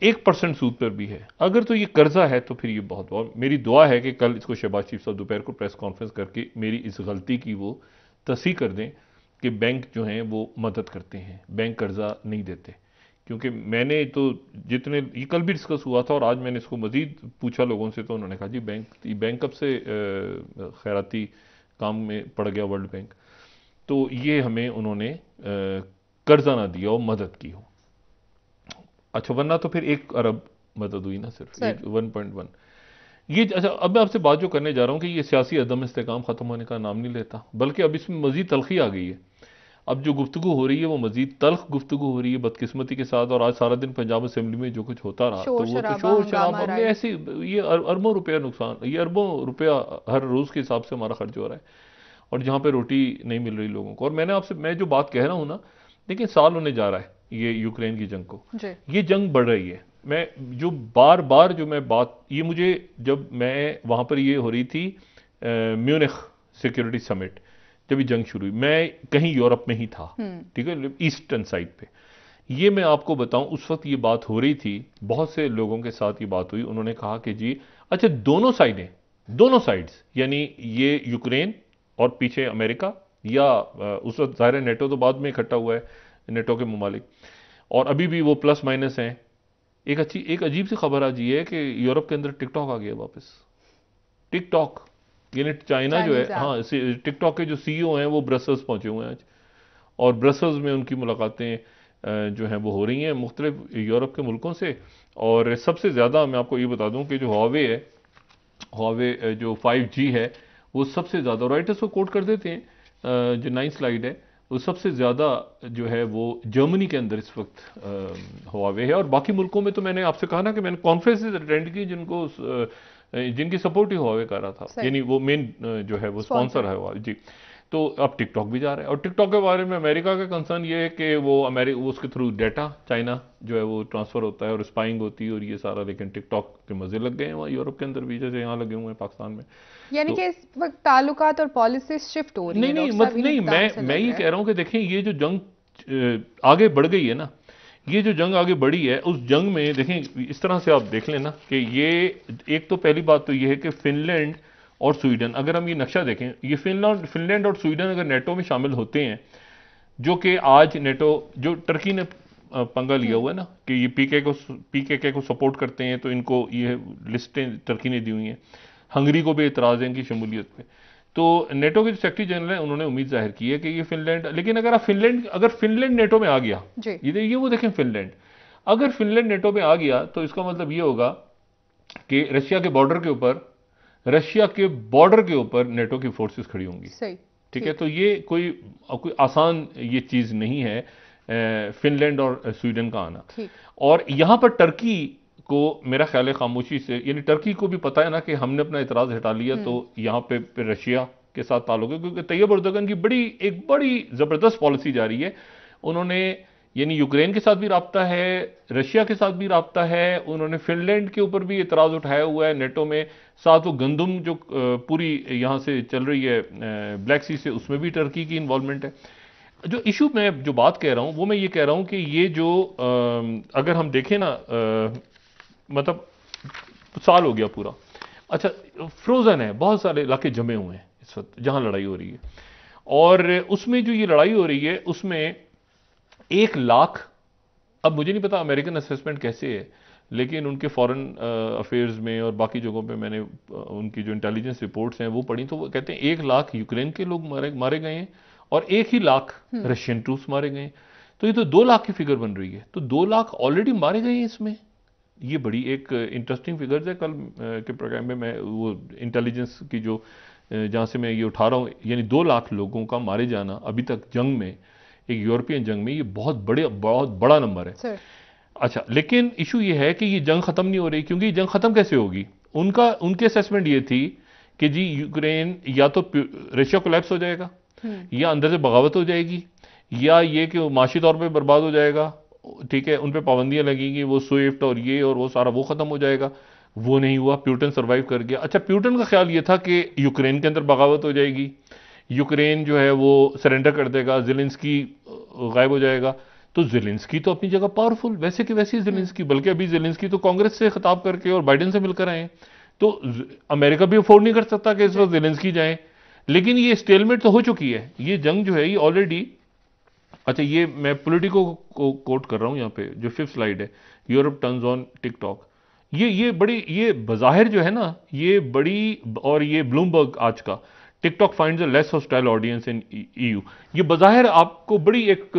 1% सूद पर भी है, अगर तो ये कर्जा है तो फिर ये बहुत मेरी दुआ है कि कल इसको शहबाज शरीफ साहब दोपहर को प्रेस कॉन्फ्रेंस करके मेरी इस गलती की वो तस्दीक कर दें कि बैंक जो हैं वो मदद करते हैं, बैंक कर्जा नहीं देते। क्योंकि मैंने तो जितने ये कल भी डिस्कस हुआ था और आज मैंने इसको मजीद पूछा लोगों से, तो उन्होंने कहा जी बैंक कब से खैराती काम में पड़ गया वर्ल्ड बैंक, तो ये हमें उन्होंने कर्जा ना दिया और मदद की हो। अच्छा, वरना तो फिर 1 अरब मदद हुई ना, सिर्फ 1.1 ये। अच्छा, अब मैं आपसे बात जो करने जा रहा हूं कि ये सियासी अदम इस्तेकाम खत्म होने का नाम नहीं लेता, बल्कि अब इसमें मजीद तलखी आ गई है। अब जो गुफ्तगू हो रही है वो मजीद तल्ख गुफ्तगू हो रही है बदकिस्मती के साथ। और आज सारा दिन पंजाब असेंबली में जो कुछ होता रहा, तो वो तो शोर शराब, हमने ऐसे ये अरबों रुपया नुकसान, ये अरबों रुपया हर रोज़ के हिसाब से हमारा खर्च हो रहा है, और जहाँ पे रोटी नहीं मिल रही लोगों को। और मैं जो बात कह रहा हूँ ना, देखिए साल होने जा रहा है ये यूक्रेन की जंग को, ये जंग बढ़ रही है। मैं जो बार बार जो मैं बात, ये मुझे जब मैं वहाँ पर ये हो रही थी म्यूनिख सिक्योरिटी समिट, जब ये जंग शुरू हुई, मैं कहीं यूरोप में ही था, ठीक है, ईस्टर्न साइड पे। ये मैं आपको बताऊं, उस वक्त ये बात हो रही थी, बहुत से लोगों के साथ ये बात हुई, उन्होंने कहा कि जी अच्छा दोनों साइड्स, यानी ये यूक्रेन और पीछे अमेरिका, या उस वक्त ज़ाहिर नेटो तो बाद में इकट्ठा हुआ है, नेटो के ममालिक, और अभी भी वो प्लस माइनस हैं। एक अजीब सी खबर आज ये है कि यूरोप के अंदर टिकटॉक आ गया वापस। टिकटॉक यानी चाइना जो है, हाँ, टिकटॉक के जो सीईओ हैं वो ब्रसल्स पहुंचे हुए हैं आज, और ब्रसल्स में उनकी मुलाकातें जो हैं वो हो रही हैं मुख्तलिफ यूरोप के मुल्कों से। और सबसे ज़्यादा मैं आपको ये बता दूं कि जो हुआवे है, हुआवे जो 5G है, वो सबसे ज़्यादा, राइटर्स को कोट कर देते हैं, जो 9 स्लाइड है, वो सबसे ज़्यादा जो है वो जर्मनी के अंदर इस वक्त हुआवे है। और बाकी मुल्कों में तो मैंने आपसे कहा ना कि मैंने कॉन्फ्रेंसेज अटेंड की जिनकी सपोर्ट ही हुआवे कर रहा था, यानी वो मेन जो है वो स्पॉन्सर है हुआवे जी। तो अब टिकटॉक भी जा रहा है, और टिकटॉक के बारे में अमेरिका का कंसर्न ये है कि वो उसके थ्रू डाटा चाइना जो है वो ट्रांसफर होता है और स्पाइंग होती है और ये सारा। लेकिन टिकटॉक के मजे लग गए हैं वहाँ यूरोप के अंदर भी, जैसे यहाँ लगे हुए हैं पाकिस्तान में। यानी कि इस वक्त ताल्लुकात और पॉलिसी शिफ्ट हो रही है। नहीं, मैं ये कह रहा हूँ कि देखें, ये जो जंग आगे बढ़ गई है ना, ये जो जंग आगे बढ़ी है, उस जंग में देखें इस तरह से आप देख लेना कि ये एक तो पहली बात तो ये है कि फिनलैंड और स्वीडन, अगर हम ये नक्शा देखें, ये फिनलैंड और स्वीडन अगर नेटो में शामिल होते हैं, जो कि आज नेटो, जो टर्की ने पंगा लिया हुआ है ना कि ये पीकेके को सपोर्ट करते हैं, तो इनको ये लिस्टें टर्की ने दी हुई हैं। हंगरी को भी एतराज़ है इनकी शमूलियत पे। तो नेटो के जो सेक्रेटरी जनरल हैं उन्होंने उम्मीद जाहिर की है कि ये फिनलैंड, लेकिन अगर फिनलैंड नेटो में आ गया, ये वो देखें फिनलैंड, अगर फिनलैंड नेटो में आ गया तो इसका मतलब ये होगा कि रशिया के बॉर्डर के ऊपर नेटो की फोर्सेस खड़ी होंगी। ठीक है, तो ये कोई आसान ये चीज नहीं है फिनलैंड और स्वीडन का आना। और यहां पर टर्की को मेरा ख्याल है खामोशी से, यानी टर्की को भी पता है ना कि हमने अपना इतराज हटा लिया, तो यहां पे रशिया के साथ ताल्लुक है, क्योंकि तैयब एर्दोगन की एक बड़ी जबरदस्त पॉलिसी जारी है। उन्होंने यानी यूक्रेन के साथ भी राब्ता है, रशिया के साथ भी राब्ता है, उन्होंने फिनलैंड के ऊपर भी इतराज उठाया हुआ है नेटो में, साथ वो गंदम जो पूरी यहां से चल रही है ब्लैक सी से, उसमें भी टर्की की इन्वॉल्वमेंट है। जो इशू मैं जो बात कह रहा हूं वो मैं ये कह रहा हूं कि ये जो अगर हम देखें ना, मतलब साल हो गया पूरा, अच्छा फ्रोजन है, बहुत सारे इलाके जमे हुए हैं इस वक्त जहां लड़ाई हो रही है, और उसमें जो ये लड़ाई हो रही है उसमें 1 लाख, अब मुझे नहीं पता अमेरिकन असेसमेंट कैसे है, लेकिन उनके फॉरेन अफेयर्स में और बाकी जगहों पे मैंने उनकी जो इंटेलिजेंस रिपोर्ट्स हैं वो पढ़ी, तो वो कहते हैं 1 लाख यूक्रेन के लोग मारे गए हैं और 1 ही लाख रशियन ट्रूप्स मारे गए। तो ये तो 2 लाख की फिगर बन रही है, तो 2 लाख ऑलरेडी मारे गए हैं इसमें। ये बड़ी एक इंटरेस्टिंग फिगर्स है। कल के प्रोग्राम में मैं वो इंटेलिजेंस की जो जहाँ से मैं ये उठा रहा हूँ, यानी 2 लाख लोगों का मारे जाना अभी तक जंग में, एक यूरोपियन जंग में, ये बहुत बड़ा नंबर है। अच्छा, लेकिन इशू ये है कि ये जंग खत्म नहीं हो रही, क्योंकि ये जंग खत्म कैसे होगी? उनकी असेसमेंट ये थी कि जी यूक्रेन या तो रशिया कोलैप्स हो जाएगा, या अंदर से बगावत हो जाएगी, या ये कि माशी तौर पे बर्बाद हो जाएगा, ठीक है, उन पे पाबंदियां लगेंगी, वो स्विफ्ट और ये और वो सारा वो खत्म हो जाएगा। वो नहीं हुआ, प्यूटन सर्वाइव कर गया। अच्छा, प्यूटन का ख्याल ये था कि यूक्रेन के अंदर बगावत हो जाएगी, यूक्रेन जो है वो सरेंडर कर देगा, ज़ेलेंस्की गायब हो जाएगा। तो ज़ेलेंस्की तो अपनी जगह पावरफुल, वैसे कि वैसे ही ज़ेलेंस्की, बल्कि अभी ज़ेलेंस्की तो कांग्रेस से खिताब करके और बाइडेन से मिलकर आए, तो अमेरिका भी अफोर्ड नहीं कर सकता कि इस वक्त ज़ेलेंस्की जाए। लेकिन ये स्टेलमेट तो हो चुकी है, ये जंग जो है ये ऑलरेडी, अच्छा ये मैं पॉलिटिको को कोट कर रहा हूं यहां पे, जो 5th स्लाइड है, यूरोप टर्न्स ऑन टिकटॉक, ये बड़ी, ये बज़ाहिर जो है ना ये बड़ी, और ये ब्लूमबर्ग आज का, TikTok finds a less hostile audience in EU, ये बज़ाहिर आपको बड़ी एक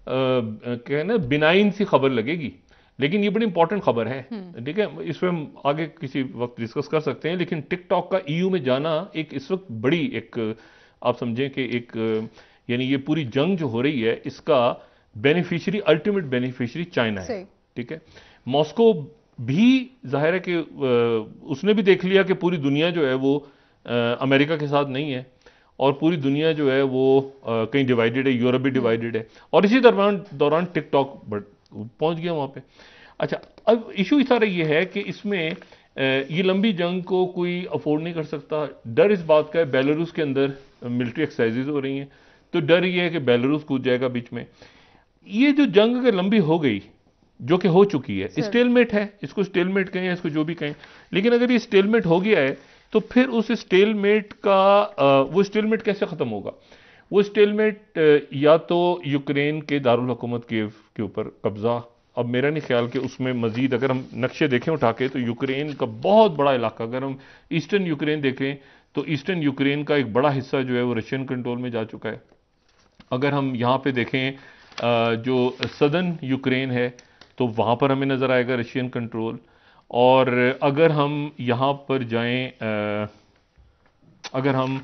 क्या है ना बिनाइन सी खबर लगेगी, लेकिन ये बड़ी इंपॉर्टेंट खबर है, ठीक है, इसमें हम आगे किसी वक्त डिस्कस कर सकते हैं। लेकिन टिकटॉक का ईयू में जाना एक इस वक्त बड़ी एक, आप समझें कि एक, यानी ये पूरी जंग जो हो रही है इसका बेनिफिशियरी, अल्टीमेट बेनिफिशियरी चाइना है, ठीक है। मॉस्को भी जाहिर है कि उसने भी देख लिया कि पूरी दुनिया जो है वो अमेरिका के साथ नहीं है, और पूरी दुनिया जो है वो कहीं डिवाइडेड है, यूरोप भी डिवाइडेड है, और इसी दौरान टिकटॉक पहुंच गया वहां पे। अच्छा, अब इशू सारा ये है कि इसमें ये लंबी जंग को कोई अफोर्ड नहीं कर सकता। डर इस बात का है, बेलारूस के अंदर मिलिट्री एक्सरसाइजेज हो रही हैं, तो डर ये है कि बेलारूस कूद जाएगा बीच में। ये जो जंग अगर लंबी हो गई, जो कि हो चुकी है, स्टेलमेट है, इसको स्टेलमेट कहें, इसको जो भी कहें, लेकिन अगर ये स्टेलमेट हो गया है तो फिर उस स्टेलमेट का वो स्टेलमेट कैसे खत्म होगा? वो स्टेलमेट या तो यूक्रेन के दारुल हुकूमत कीव के ऊपर कब्जा, अब मेरा नहीं ख्याल कि उसमें मजीद, अगर हम नक्शे देखें उठा के, तो यूक्रेन का बहुत बड़ा इलाका, अगर हम ईस्टर्न यूक्रेन देखें तो ईस्टर्न यूक्रेन का एक बड़ा हिस्सा जो है वो रशियन कंट्रोल में जा चुका है। अगर हम यहाँ पे देखें जो सदर्न यूक्रेन है तो वहाँ पर हमें नज़र आएगा रशियन कंट्रोल। और अगर हम यहाँ पर जाएं, अगर हम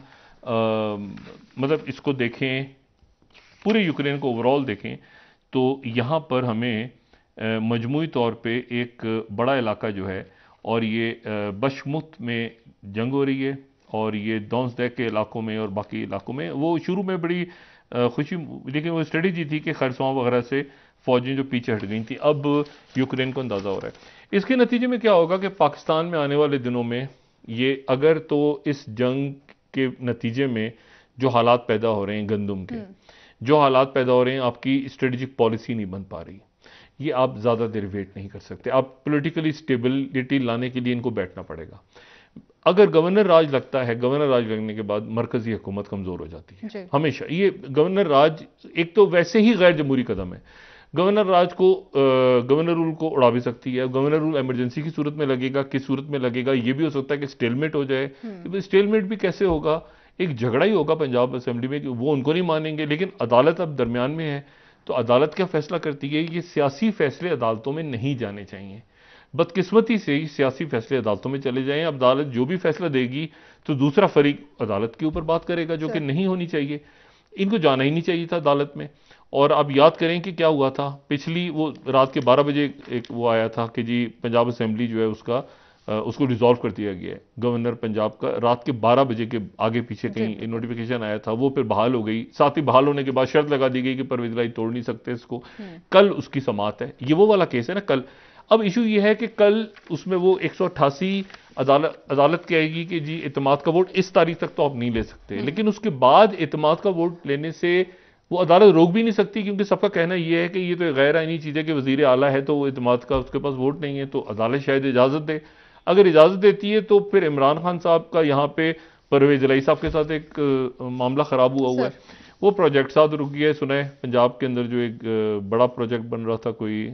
मतलब इसको देखें, पूरे यूक्रेन को ओवरऑल देखें, तो यहाँ पर हमें मजमूई तौर पे एक बड़ा इलाका जो है, और ये बशमुत में जंग हो रही है, और ये डोंसडेक के इलाकों में और बाकी इलाकों में, वो शुरू में बड़ी खुशी, लेकिन वो स्ट्रेटेजी थी कि खरसवां वगैरह से फौजें जो पीछे हट गई थी, अब यूक्रेन को अंदाज़ा हो रहा है। इसके नतीजे में क्या होगा कि पाकिस्तान में आने वाले दिनों में ये, अगर तो इस जंग के नतीजे में जो हालात पैदा हो रहे हैं, गंदम के जो हालात पैदा हो रहे हैं, आपकी स्ट्रेटेजिक पॉलिसी नहीं बन पा रही, ये आप ज़्यादा देर वेट नहीं कर सकते, आप पॉलिटिकली स्टेबिलिटी लाने के लिए इनको बैठना पड़ेगा। अगर गवर्नर राज लगता है, गवर्नर राज लगने के बाद मरकजी हुकूमत कमज़ोर हो जाती है हमेशा। ये गवर्नर राज एक तो वैसे ही गैर जमहूरी कदम है, गवर्नर राज को, गवर्नर रूल को उड़ा भी सकती है। गवर्नर रूल इमरजेंसी की सूरत में लगेगा, किस सूरत में लगेगा, ये भी हो सकता है कि स्टेलमेट हो जाए। स्टेलमेट भी कैसे होगा? एक झगड़ा ही होगा पंजाब असेंबली में कि वो उनको नहीं मानेंगे, लेकिन अदालत अब दरमियान में है, तो अदालत क्या फैसला करती है? ये सियासी फैसले अदालतों में नहीं जाने चाहिए। बदकिस्मती से ही सियासी फैसले अदालतों में चले जाएं। अब अदालत जो भी फैसला देगी तो दूसरा फरीक अदालत के ऊपर बात करेगा, जो कि नहीं होनी चाहिए। इनको जाना ही नहीं चाहिए था अदालत में। और आप याद करें कि क्या हुआ था पिछली, वो रात के 12 बजे एक वो आया था कि जी पंजाब असेंबली जो है उसको डिसॉल्व कर दिया गया है। गवर्नर पंजाब का रात के 12 बजे के आगे पीछे कहीं नोटिफिकेशन आया था, वो फिर बहाल हो गई। साथ ही बहाल होने के बाद शर्त लगा दी गई कि परवेज इलाही तोड़ नहीं सकते इसको। कल उसकी समाअत है, ये वो वाला केस है ना कल। अब इशू ये है कि कल उसमें वो 188 अदालत कहेगी कि जी इत्तेमाद का वोट इस तारीख तक तो आप नहीं ले सकते, लेकिन उसके बाद इत्तेमाद का वोट लेने से वो अदालत रोक भी नहीं सकती, क्योंकि सबका कहना ये है कि ये तो गैर आईनी चीज़ है कि वज़ीर आला है तो वो इत्तेमाद का उसके पास वोट नहीं है, तो अदालत शायद इजाज़त दे। अगर इजाज़त देती है तो फिर इमरान खान साहब का यहाँ पे परवेज इलाही साहब के साथ एक मामला ख़राब हुआ है, वो प्रोजेक्ट साथ रुक गया है। सुना है पंजाब के अंदर जो एक बड़ा प्रोजेक्ट बन रहा था, कोई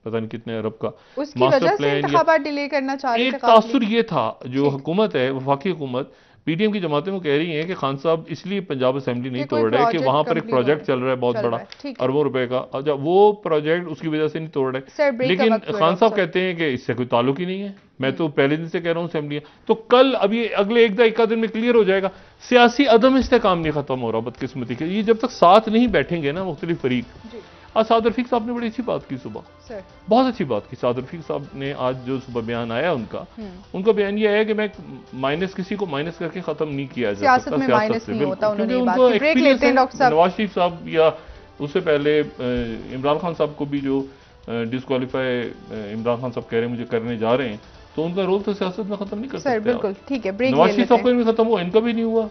पता नहीं कितने अरब का मास्टर प्लान, डिले करना चाह रहे थे। एक तासुर ये था, जो हुकूमत है, वफाकी हुकूमत पीडीएम की जमातें वो कह रही हैं कि खान साहब इसलिए पंजाब असेंबली नहीं तोड़ रहे कि वहां पर एक प्रोजेक्ट चल रहा है बहुत बड़ा, अरबों रुपए का, अच्छा वो प्रोजेक्ट उसकी वजह से नहीं तोड़ रहे। लेकिन खान साहब कहते हैं कि इससे कोई ताल्लुक ही नहीं है, मैं तो पहले दिन से कह रहा हूँ असेंबली। तो कल अब ये अगले एक दिन में क्लियर हो जाएगा। सियासी अदम इस्तेकाम नहीं खत्म हो रहा बदकिस्मती के, ये जब तक साथ नहीं बैठेंगे ना मुख्तलिफ फरीक। आज साद रफीक साहब ने बड़ी अच्छी बात की सुबह, बहुत अच्छी बात की साद रफीक साहब ने आज जो सुबह बयान आया उनका बयान ये है कि मैं माइनस किसी को माइनस करके खत्म नहीं किया जा सकता सियासत से, क्योंकि उनको एक्सपीरियंस है। नवाज शरीफ साहब या उससे पहले इमरान खान साहब को भी जो डिस्क्वालीफाई इमरान खान साहब कह रहे हैं मुझे करने जा रहे हैं, तो उनका रोल तो सियासत में खत्म नहीं कर सकते। बिल्कुल ठीक है, नवाज शरीफ साहब का भी खत्म हुआ, इनका भी नहीं हुआ,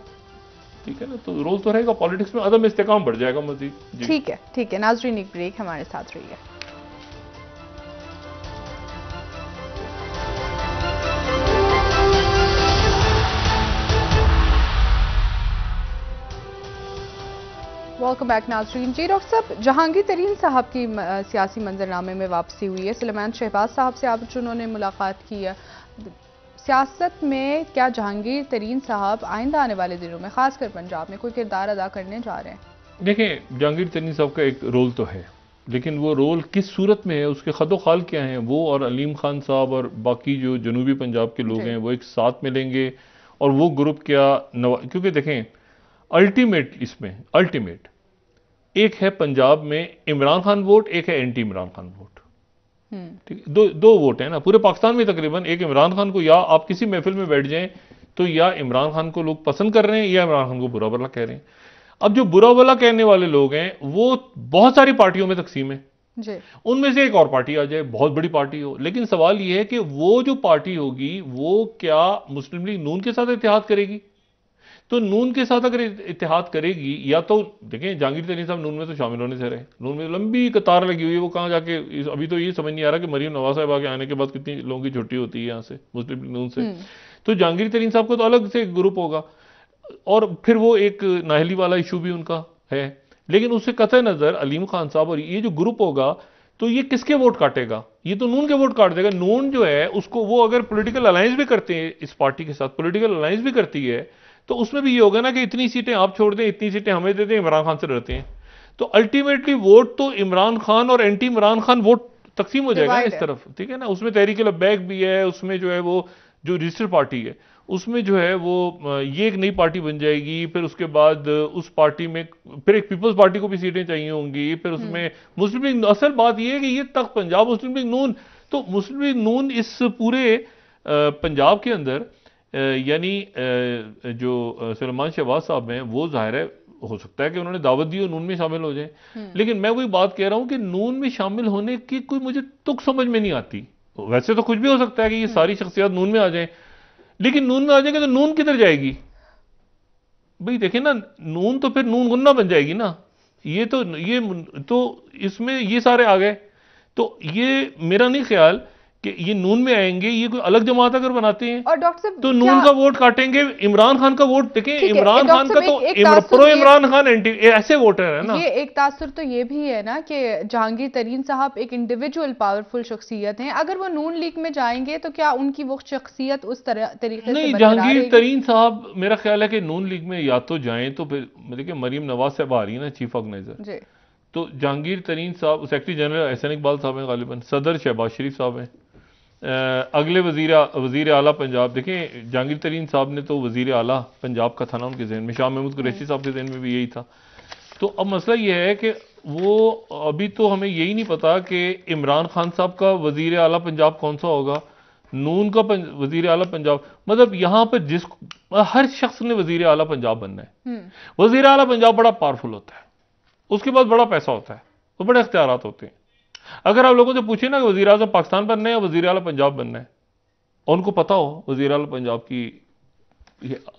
ठीक है ना, तो रोल तो रहेगा। पॉलिटिक्स में अदम इस्तेकाम बढ़ जाएगा मजीद। ठीक है नाज़रीन, एक ब्रेक, हमारे साथ रहिए। वेलकम बैक नाज़रीन। जी डॉक्टर साहब, जहांगीर तरीन साहब की सियासी मंजरनामे में वापसी हुई है। सुलेमान शहबाज साहब से आप उन्होंने मुलाकात की है। सियासत में क्या जहांगीर तरीन साहब आइंदा आने वाले दिनों में खासकर पंजाब में कोई किरदार अदा करने जा रहे हैं? देखिए, जहांगीर तरीन साहब का एक रोल तो है, लेकिन वो रोल किस सूरत में है, उसके खदोखाल क्या हैं, वो और अलीम खान साहब और बाकी जो जनूबी पंजाब के लोग हैं वो एक साथ मिलेंगे और वो ग्रुप क्या क्योंकि देखें अल्टीमेट एक है पंजाब में इमरान खान वोट, एक है एंटी इमरान खान वोट। ठीक है, दो वोट है ना पूरे पाकिस्तान में तकरीबन। एक इमरान खान को, या आप किसी महफिल में बैठ जाएं तो या इमरान खान को लोग पसंद कर रहे हैं या इमरान खान को बुरा भला कह रहे हैं। अब जो बुरा भला कहने वाले लोग हैं वो बहुत सारी पार्टियों में तकसीम है, उनमें से एक और पार्टी आ जाए, बहुत बड़ी पार्टी हो, लेकिन सवाल यह है कि वो जो पार्टी होगी वो क्या मुस्लिम लीग नून के साथ इत्तेहाद करेगी? तो नून के साथ अगर इत्तेहाद करेगी, या तो देखें जहांगीर तरीन साहब नून में तो शामिल होने से रहे, नून में लंबी कतार लगी हुई है, वो कहाँ जाके अभी तो ये समझ नहीं आ रहा कि मरीम नवाज साहब आगे आने के बाद कितनी लोगों की छुट्टी होती है यहाँ से मुस्लिम लीग नून से। तो जहांगीर तरीन साहब को तो अलग से ग्रुप होगा और फिर वो एक नाहली वाला इशू भी उनका है, लेकिन उससे कतई नजर अलीम खान साहब और ये जो ग्रुप होगा तो ये किसके वोट काटेगा? ये तो नून के वोट काट देगा। नून जो है उसको, वो अगर पॉलिटिकल अलायंस भी करते हैं इस पार्टी के साथ, पॉलिटिकल अलायंस भी करती है, तो उसमें भी ये होगा ना कि इतनी सीटें आप छोड़ दें, इतनी सीटें हमें दे दें, इमरान खान से डरते हैं। तो अल्टीमेटली वोट तो इमरान खान और एंटी इमरान खान वोट तकसीम हो जाएगा इस तरफ, ठीक है ना। उसमें तहरीक लब्बैक भी है, उसमें जो है वो जो रजिस्टर्ड पार्टी है उसमें जो है वो ये एक नई पार्टी बन जाएगी, फिर उसके बाद उस पार्टी में फिर एक पीपल्स पार्टी को भी सीटें चाहिए होंगी, फिर उसमें मुस्लिम लीग। असल बात यह है कि ये तक पंजाब मुस्लिम लीग नून, तो मुस्लिम लीग नून इस पूरे पंजाब के अंदर यानी जो सुलेमान शहबाज साहब हैं वो जाहिर है हो सकता है कि उन्होंने दावत दी और नून में शामिल हो जाए, लेकिन मैं वही बात कह रहा हूं कि नून में शामिल होने की कोई मुझे तुक समझ में नहीं आती। वैसे तो कुछ भी हो सकता है कि ये सारी शख्सियत नून में आ जाए, लेकिन नून में आ जाएंगे तो नून किधर जाएगी भाई? देखें ना, नून तो फिर नून गुन्ना बन जाएगी ना। ये तो इसमें ये सारे आ गए, तो ये मेरा नहीं ख्याल कि ये नून में आएंगे। ये कोई अलग जमात अगर बनाते हैं और डॉक्टर साहब तो नून का वोट काटेंगे, इमरान खान का वोट। देखें इमरान खान का तो प्रो इमरान खान एंटी ऐसे वोटर है ना। ये एक तासुर तो ये भी है ना कि जहांगीर तरीन साहब एक इंडिविजुअल पावरफुल शख्सियत हैं, अगर वो नून लीग में जाएंगे तो क्या उनकी वो शख्सियत उस तरीके नहीं, जहांगीर तरीन साहब मेरा ख्याल है कि नून लीग में या तो जाएं तो फिर देखिए मरीम नवाज साहब आ रही है ना चीफ ऑर्गेनाइजर, तो जहांगीर तरीन साहब सेक्रेटरी जनरल एहसन इकबाल साहब हैं, गालिबन सदर शहबाज शरीफ साहब हैं, अगले वजीर आला पंजाब। देखें जहांगीर तरीन साहब ने तो वजीर आला पंजाब का था ना उनके जहन में, शाह महमूद कुरैशी साहब के जहन में भी यही था। तो अब मसला यह है कि वो अभी तो हमें यही नहीं पता कि इमरान खान साहब का वजीर आला पंजाब कौन सा होगा, नून का वजीर आला पंजाब, मतलब यहां पर हर शख्स ने वजीर आला पंजाब बनना है। वजीर आला पंजाब बड़ा पावरफुल होता है, उसके पास बड़ा पैसा होता है, वो बड़े इख्तियारात होते हैं। अगर आप लोगों से पूछे ना कि वजीर आज़म पाकिस्तान बनना है या वजीर आला पंजाब बनना है, और उनको पता हो वजीर आला पंजाब की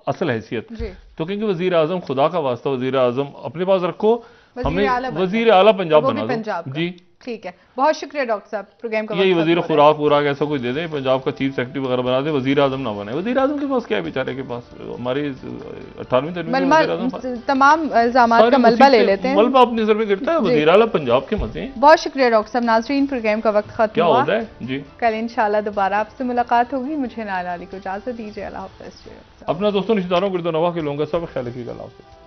असल हैसियत, तो कहेंगे वजीर आज़म खुदा का वास्ता वजीर आज़म अपने पास रखो, हमें वजीर आला पंजाब बना दो। जी ठीक है, बहुत शुक्रिया डॉक्टर साहब। प्रोग्राम का यही वजीर खुराक वुराक ऐसा कुछ दे दें, पंजाब का चीफ सेक्रेटरी वगैरह बना दे, वजीर आजम ना बनाए। वजीर आजम के पास क्या है बेचारे के पास? हमारे 18वीं तमाम इल्जामात का मलबा ले लेते हैं, मलबा अपने सर पे गिरता है। वजीर आला पंजाब के मजे हैं। बहुत शुक्रिया डॉक्टर साहब। नाज़रीन, प्रोग्राम का वक्त खत्म क्या होता है जी, कल इंशाल्लाह दोबारा आपसे मुलाकात होगी। मुझे नाला अली को इजाजत दीजिए। अल्लाह हाफ़िज़। अपना दोस्तों रिश्तेदारों गिरदो नवाह के लोगों का सब ख्याल रखिएगा। अल्लाह हाफ़िज़।